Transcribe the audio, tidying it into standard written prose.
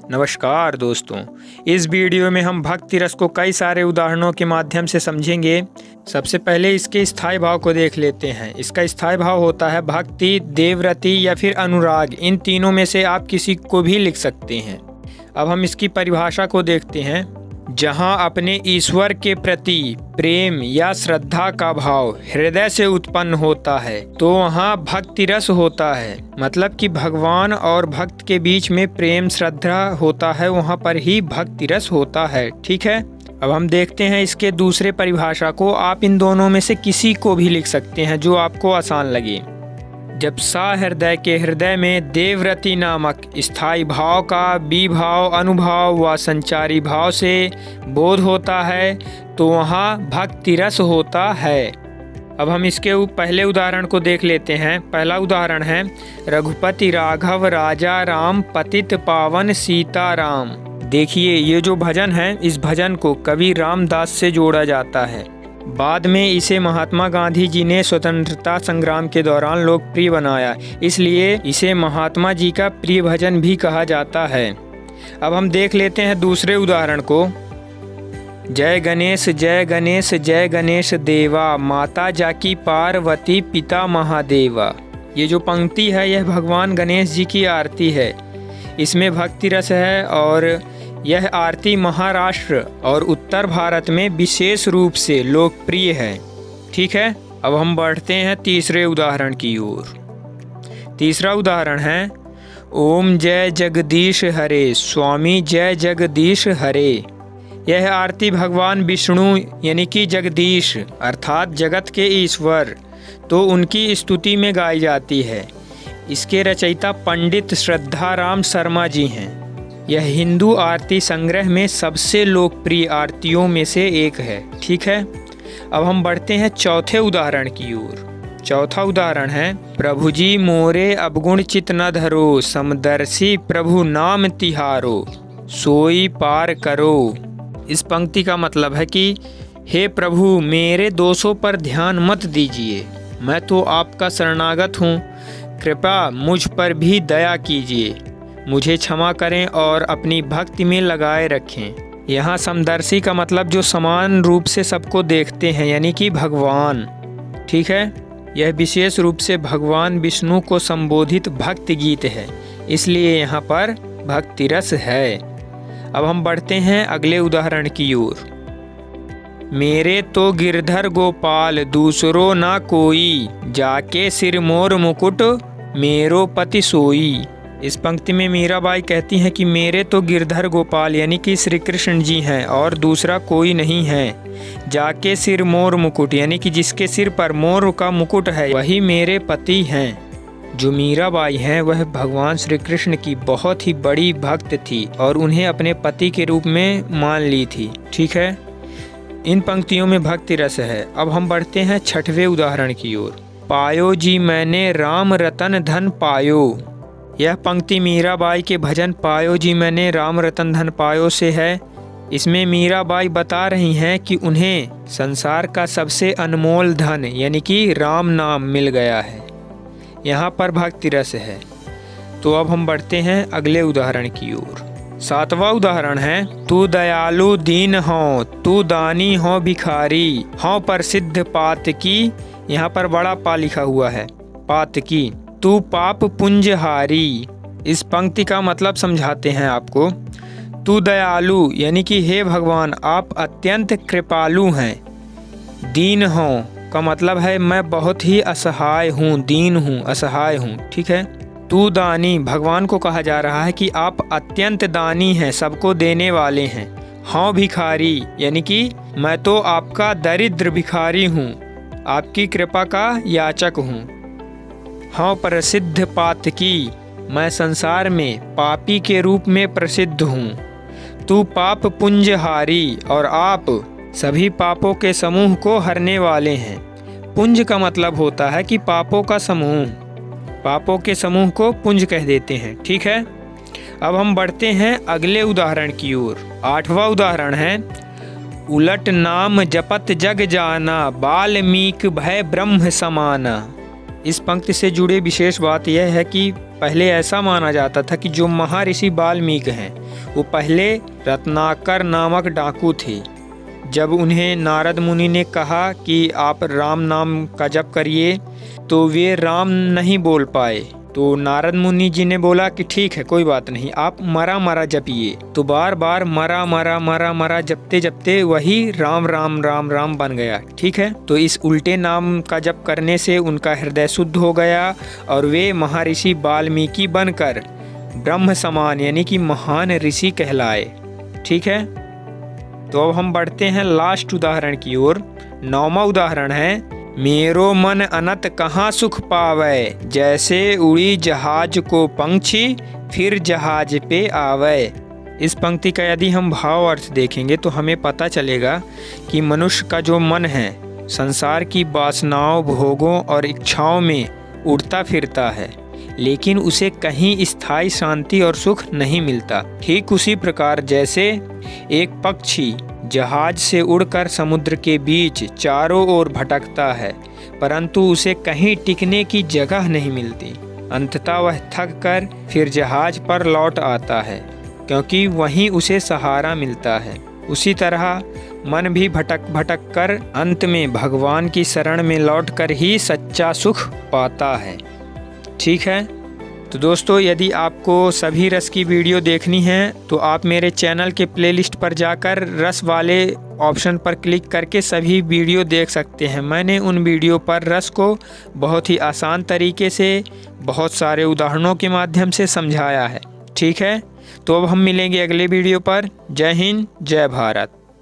नमस्कार दोस्तों, इस वीडियो में हम भक्ति रस को कई सारे उदाहरणों के माध्यम से समझेंगे। सबसे पहले इसके स्थायी भाव को देख लेते हैं। इसका स्थायी भाव होता है भक्ति, देवरति या फिर अनुराग। इन तीनों में से आप किसी को भी लिख सकते हैं। अब हम इसकी परिभाषा को देखते हैं। जहाँ अपने ईश्वर के प्रति प्रेम या श्रद्धा का भाव हृदय से उत्पन्न होता है तो वहाँ भक्ति रस होता है। मतलब कि भगवान और भक्त के बीच में प्रेम श्रद्धा होता है, वहाँ पर ही भक्ति रस होता है। ठीक है, अब हम देखते हैं इसके दूसरे परिभाषा को। आप इन दोनों में से किसी को भी लिख सकते हैं जो आपको आसान लगे। जब सहृदय के हृदय में देवरति नामक स्थायी भाव का विभाव, अनुभाव व संचारी भाव से बोध होता है तो वहाँ भक्ति रस होता है। अब हम इसके पहले उदाहरण को देख लेते हैं। पहला उदाहरण है रघुपति राघव राजा राम पतित पावन सीताराम। देखिए, ये जो भजन है, इस भजन को कवि रामदास से जोड़ा जाता है। बाद में इसे महात्मा गांधी जी ने स्वतंत्रता संग्राम के दौरान लोकप्रिय बनाया, इसलिए इसे महात्मा जी का प्रिय भजन भी कहा जाता है। अब हम देख लेते हैं दूसरे उदाहरण को। जय गणेश जय गणेश जय गणेश देवा, माता जाकी पार्वती पिता महादेवा। ये जो पंक्ति है यह भगवान गणेश जी की आरती है। इसमें भक्ति रस है और यह आरती महाराष्ट्र और उत्तर भारत में विशेष रूप से लोकप्रिय है। ठीक है, अब हम बढ़ते हैं तीसरे उदाहरण की ओर। तीसरा उदाहरण है ओम जय जगदीश हरे स्वामी जय जगदीश हरे। यह आरती भगवान विष्णु यानी कि जगदीश अर्थात जगत के ईश्वर, तो उनकी स्तुति में गाई जाती है। इसके रचयिता पंडित श्रद्धाराम शर्मा जी हैं। यह हिंदू आरती संग्रह में सबसे लोकप्रिय आरतियों में से एक है। ठीक है, अब हम बढ़ते हैं चौथे उदाहरण की ओर। चौथा उदाहरण है प्रभु जी मोरे अवगुण चित न धरो, समदर्शी प्रभु नाम तिहारो, सोई पार करो। इस पंक्ति का मतलब है कि हे प्रभु, मेरे दोषों पर ध्यान मत दीजिए, मैं तो आपका शरणागत हूँ, कृपा मुझ पर भी दया कीजिए, मुझे क्षमा करें और अपनी भक्ति में लगाए रखें। यहाँ समदर्शी का मतलब जो समान रूप से सबको देखते हैं, यानी कि भगवान। ठीक है, यह विशेष रूप से भगवान विष्णु को संबोधित भक्ति गीत है, इसलिए यहाँ पर भक्ति रस है। अब हम बढ़ते हैं अगले उदाहरण की ओर। मेरे तो गिरधर गोपाल दूसरो ना कोई, जाके सिर मोर मुकुट मेरो पति सोई। इस पंक्ति में मीराबाई कहती हैं कि मेरे तो गिरधर गोपाल यानी कि श्री कृष्ण जी हैं और दूसरा कोई नहीं है। जाके सिर मोर मुकुट यानी कि जिसके सिर पर मोर का मुकुट है वही मेरे पति हैं। जो मीराबाई हैं वह भगवान श्री कृष्ण की बहुत ही बड़ी भक्त थी और उन्हें अपने पति के रूप में मान ली थी। ठीक है, इन पंक्तियों में भक्ति रस है। अब हम बढ़ते हैं छठवें उदाहरण की ओर। पायो जी मैंने राम रतन धन पायो। यह पंक्ति मीराबाई के भजन पायो जी मैंने राम रतन धन पायो से है। इसमें मीराबाई बता रही हैं कि उन्हें संसार का सबसे अनमोल धन यानी कि राम नाम मिल गया है। यहाँ पर भक्ति रस है। तो अब हम बढ़ते हैं अगले उदाहरण की ओर। सातवां उदाहरण है तू दयालु दीन हो, तू दानी हो भिखारी, हो प्रसिद्ध पात की। यहाँ पर बड़ा पा लिखा हुआ है, पात की, तू पाप पुंजहारी। इस पंक्ति का मतलब समझाते हैं आपको। तू दयालु यानी कि हे भगवान, आप अत्यंत कृपालु हैं। दीन हो का मतलब है मैं बहुत ही असहाय हूँ, दीन हूँ, असहाय हूँ। ठीक है, तू दानी, भगवान को कहा जा रहा है कि आप अत्यंत दानी हैं, सबको देने वाले हैं। हाँ भिखारी यानी कि मैं तो आपका दरिद्र भिखारी हूँ, आपकी कृपा का याचक हूँ। हाँ प्रसिद्ध पात की, मैं संसार में पापी के रूप में प्रसिद्ध हूँ। तू पाप पुंजहारी, और आप सभी पापों के समूह को हरने वाले हैं। पुंज का मतलब होता है कि पापों का समूह, पापों के समूह को पुंज कह देते हैं। ठीक है, अब हम बढ़ते हैं अगले उदाहरण की ओर। आठवां उदाहरण है उलट नाम जपत जग जाना, बाल्मीक भय ब्रह्म समाना। इस पंक्ति से जुड़े विशेष बात यह है कि पहले ऐसा माना जाता था कि जो महर्षि वाल्मीकि हैं वो पहले रत्नाकर नामक डाकू थे। जब उन्हें नारद मुनि ने कहा कि आप राम नाम का जप करिए तो वे राम नहीं बोल पाए। तो नारद मुनि जी ने बोला कि ठीक है, कोई बात नहीं, आप मरा मरा जपिए। तो बार बार मरा मरा मरा मरा जपते जपते वही राम राम राम राम बन गया। ठीक है, तो इस उल्टे नाम का जप करने से उनका हृदय शुद्ध हो गया और वे महर्षि वाल्मीकि बनकर ब्रह्म समान यानी कि महान ऋषि कहलाए। ठीक है, तो अब हम बढ़ते हैं लास्ट उदाहरण की ओर। 9वां उदाहरण है, मेरो मन अनत कहाँ सुख पावे, जैसे उड़ी जहाज को पंछी फिर जहाज पे आवे। इस पंक्ति का यदि हम भाव अर्थ देखेंगे तो हमें पता चलेगा कि मनुष्य का जो मन है संसार की वासनाओं, भोगों और इच्छाओं में उड़ता फिरता है, लेकिन उसे कहीं स्थायी शांति और सुख नहीं मिलता। ठीक उसी प्रकार जैसे एक पक्षी जहाज से उड़कर समुद्र के बीच चारों ओर भटकता है, परंतु उसे कहीं टिकने की जगह नहीं मिलती। अंततः वह थक कर फिर जहाज पर लौट आता है, क्योंकि वहीं उसे सहारा मिलता है। उसी तरह मन भी भटक भटक कर अंत में भगवान की शरण में लौटकर ही सच्चा सुख पाता है। ठीक है, तो दोस्तों यदि आपको सभी रस की वीडियो देखनी है तो आप मेरे चैनल के प्लेलिस्ट पर जाकर रस वाले ऑप्शन पर क्लिक करके सभी वीडियो देख सकते हैं। मैंने उन वीडियो पर रस को बहुत ही आसान तरीके से बहुत सारे उदाहरणों के माध्यम से समझाया है। ठीक है, तो अब हम मिलेंगे अगले वीडियो पर। जय हिंद, जय भारत।